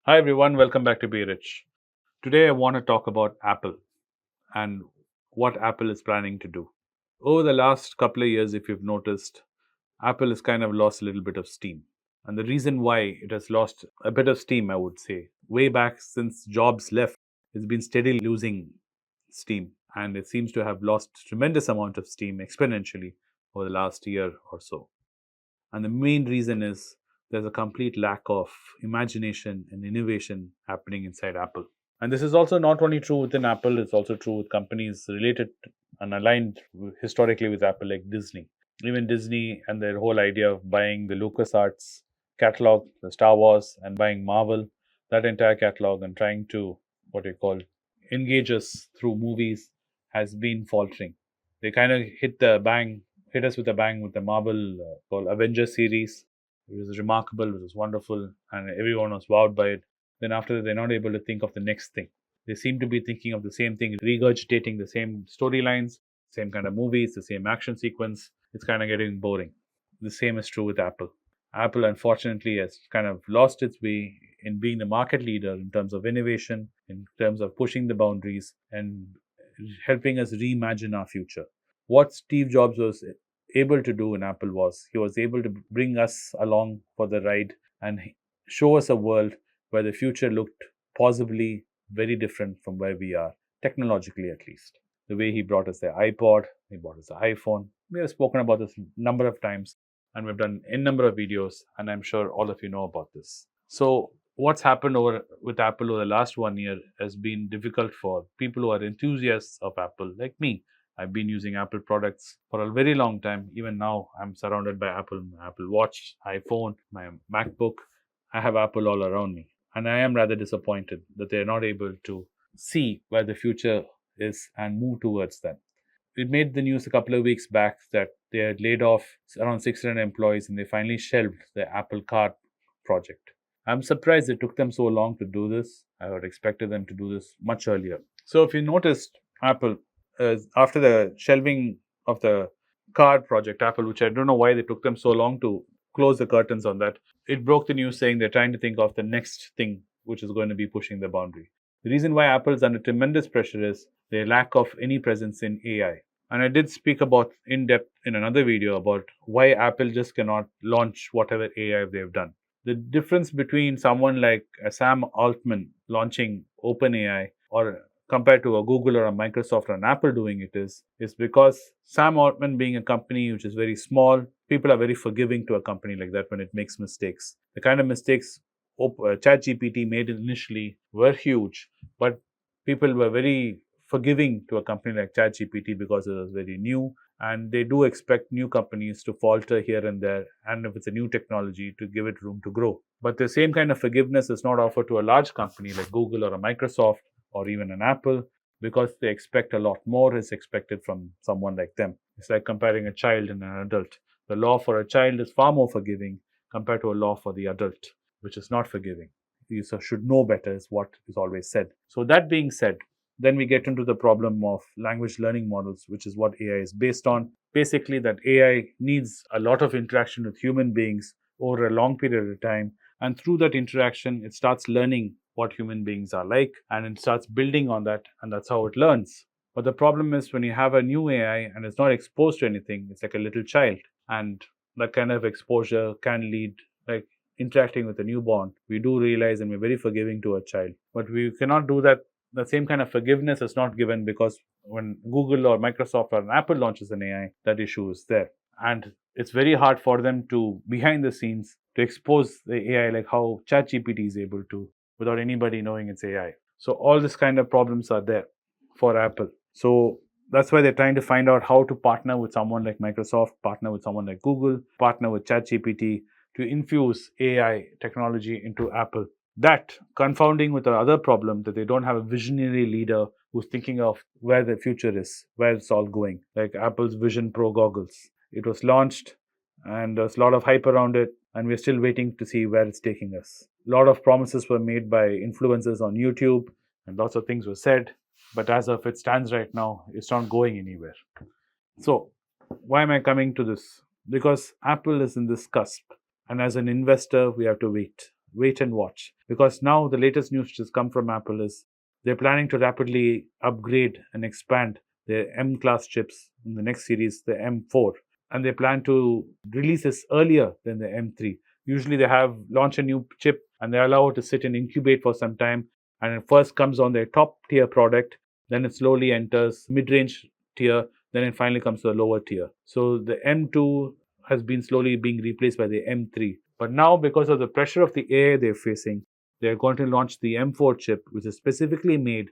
Hi everyone, welcome back to Be Rich. Today I want to talk about Apple and what Apple is planning to do. Over the last couple of years, if you've noticed, Apple has kind of lost a little bit of steam. And the reason why it has lost a bit of steam, I would say, way back since Jobs left, it's been steadily losing steam. And it seems to have lost tremendous amount of steam exponentially over the last year or so. And the main reason is there's a complete lack of imagination and innovation happening inside Apple. And this is also not only true within Apple, it's also true with companies related and aligned historically with Apple, like Disney. Even Disney and their whole idea of buying the LucasArts catalog, the Star Wars, and buying Marvel, that entire catalog, and trying to, what you call, engage us through movies has been faltering. They kind of hit us with a bang with the Marvel called Avengers series. It was remarkable, it was wonderful, and everyone was wowed by it. Then after that, they're not able to think of the next thing. They seem to be thinking of the same thing, regurgitating the same storylines, same kind of movies, the same action sequence. It's kind of getting boring. The same is true with Apple. Apple, unfortunately, has kind of lost its way in being the market leader in terms of innovation, in terms of pushing the boundaries and helping us reimagine our future. What Steve Jobs was able to do in Apple was he was able to bring us along for the ride and show us a world where the future looked possibly very different from where we are, technologically at least. The way he brought us the iPod, he brought us the iPhone. We have spoken about this a number of times and we've done a number of videos, and I'm sure all of you know about this. So, what's happened with Apple over the last 1 year has been difficult for people who are enthusiasts of Apple, like me. I've been using Apple products for a very long time. Even now, I'm surrounded by Apple, my Apple Watch, iPhone, my MacBook. I have Apple all around me. And I am rather disappointed that they're not able to see where the future is and move towards that. It made the news a couple of weeks back that they had laid off around 600 employees and they finally shelved the Apple Card project. I'm surprised it took them so long to do this. I would expected them to do this much earlier. So if you noticed, Apple, after the shelving of the card project, Apple, which I don't know why they took them so long to close the curtains on that, it broke the news saying they're trying to think of the next thing which is going to be pushing the boundary. The reason why Apple is under tremendous pressure is their lack of any presence in AI. And I did speak about in depth in another video about why Apple just cannot launch whatever AI they've done. The difference between someone like Sam Altman launching OpenAI or compared to a Google or a Microsoft or an Apple doing it is because Sam Altman being a company which is very small, people are very forgiving to a company like that when it makes mistakes. The kind of mistakes ChatGPT made initially were huge, but people were very forgiving to a company like ChatGPT because it was very new, and they do expect new companies to falter here and there, and if it's a new technology, to give it room to grow. But the same kind of forgiveness is not offered to a large company like Google or a Microsoft or even an Apple, because they expect a lot more is expected from someone like them. It's like comparing a child and an adult. The law for a child is far more forgiving compared to a law for the adult, which is not forgiving. You should know better, is what is always said. So, that being said, then we get into the problem of language learning models, which is what AI is based on. Basically, that AI needs a lot of interaction with human beings over a long period of time. And through that interaction, it starts learning what human beings are like and it starts building on that. And that's how it learns. But the problem is when you have a new AI and it's not exposed to anything, it's like a little child. And that kind of exposure can lead, like interacting with a newborn. We do realize and we're very forgiving to a child. But we cannot do that. The same kind of forgiveness is not given because when Google or Microsoft or an Apple launches an AI, that issue is there. And it's very hard for them to, behind the scenes, to expose the AI like how ChatGPT is able to without anybody knowing it's AI. So all this kind of problems are there for Apple. So that's why they're trying to find out how to partner with someone like Microsoft, partner with someone like Google, partner with ChatGPT to infuse AI technology into Apple. That confounding with the other problem that they don't have a visionary leader who's thinking of where the future is, where it's all going, like Apple's Vision Pro goggles. It was launched and there's a lot of hype around it, and we're still waiting to see where it's taking us. A lot of promises were made by influencers on YouTube, and lots of things were said, but as of it stands right now, it's not going anywhere. So, why am I coming to this? Because Apple is in this cusp, and as an investor, we have to wait. wait and watch, because now the latest news which has come from Apple is they're planning to rapidly upgrade and expand their M class chips in the next series, the M4, and they plan to release this earlier than the M3. Usually they have launch a new chip and they allow it to sit and incubate for some time, and it first comes on their top tier product, then it slowly enters mid-range tier, then it finally comes to the lower tier. So the M2 has been slowly being replaced by the M3. But now, because of the pressure of the AI they're facing, they're going to launch the M4 chip, which is specifically made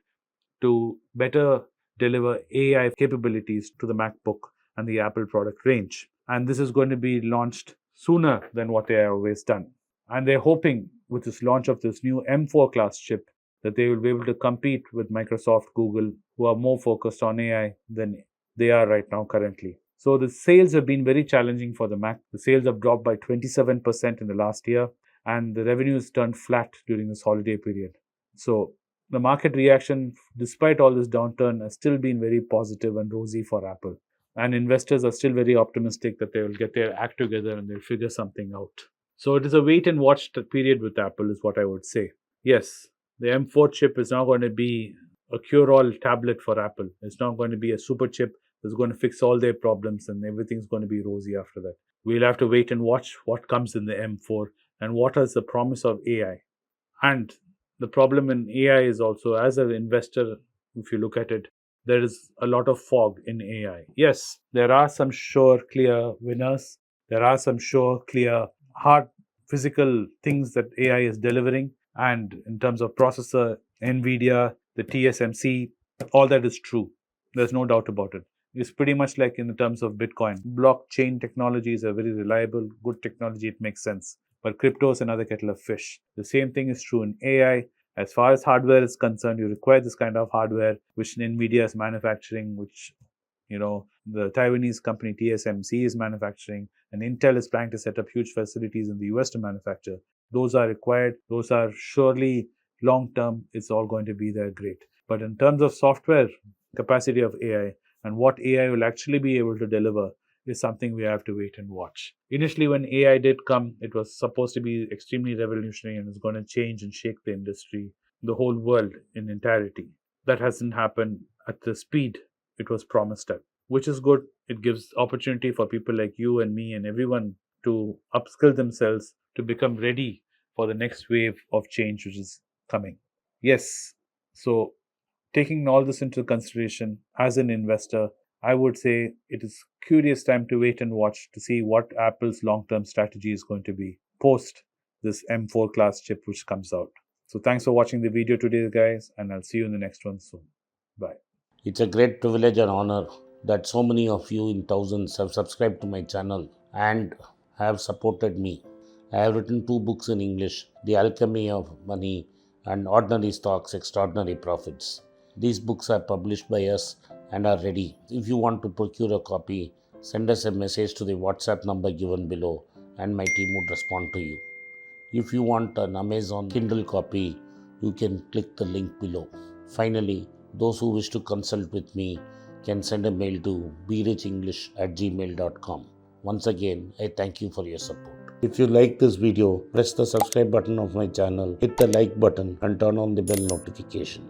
to better deliver AI capabilities to the MacBook and the Apple product range. And this is going to be launched sooner than what they have always done. And they're hoping with this launch of this new M4 class chip that they will be able to compete with Microsoft, Google, who are more focused on AI than they are right now currently. So the sales have been very challenging for the Mac. The sales have dropped by 27% in the last year, and the revenues turned flat during this holiday period. So the market reaction, despite all this downturn, has still been very positive and rosy for Apple. And investors are still very optimistic that they will get their act together and they'll figure something out. So it is a wait and watch period with Apple, is what I would say. Yes, the M4 chip is now going to be a cure-all tablet for Apple. It's not going to be a super chip that's going to fix all their problems and everything's going to be rosy after that. We'll have to wait and watch what comes in the M4 and what is the promise of AI. And the problem in AI is also, as an investor, if you look at it, there is a lot of fog in AI. Yes, there are some sure, clear winners. There are some sure, clear, hard, physical things that AI is delivering. And in terms of processor, NVIDIA, the TSMC, all that is true. There's no doubt about it. It's pretty much like in the terms of Bitcoin. Blockchain technology is a very reliable, good technology. It makes sense. But crypto is another kettle of fish. The same thing is true in AI. As far as hardware is concerned, you require this kind of hardware, which NVIDIA is manufacturing, which the Taiwanese company TSMC is manufacturing, and Intel is planning to set up huge facilities in the US to manufacture. Those are required. Those are surely long-term. It's all going to be there, great. But in terms of software capacity of AI and what AI will actually be able to deliver is something we have to wait and watch. Initially, when AI did come, it was supposed to be extremely revolutionary and it's going to change and shake the industry, the whole world in entirety. That hasn't happened at the speed it was promised at, which is good. It gives opportunity for people like you and me and everyone to upskill themselves to become ready for the next wave of change which is coming. Yes, so taking all this into consideration as an investor, I would say it is curious time to wait and watch to see what Apple's long-term strategy is going to be post this M4 class chip which comes out. So thanks for watching the video today, guys, and I'll see you in the next one soon. Bye. It's a great privilege and honor that so many of you in thousands have subscribed to my channel and have supported me. I have written 2 books in English, The Alchemy of Money and Ordinary Stocks, Extraordinary Profits. These books are published by us and are ready. If you want to procure a copy, send us a message to the WhatsApp number given below and my team would respond to you. If you want an Amazon Kindle copy, you can click the link below. Finally, those who wish to consult with me can send a mail to berichenglish@gmail.com. Once again, I thank you for your support. If you like this video, press the subscribe button of my channel, hit the like button and turn on the bell notification.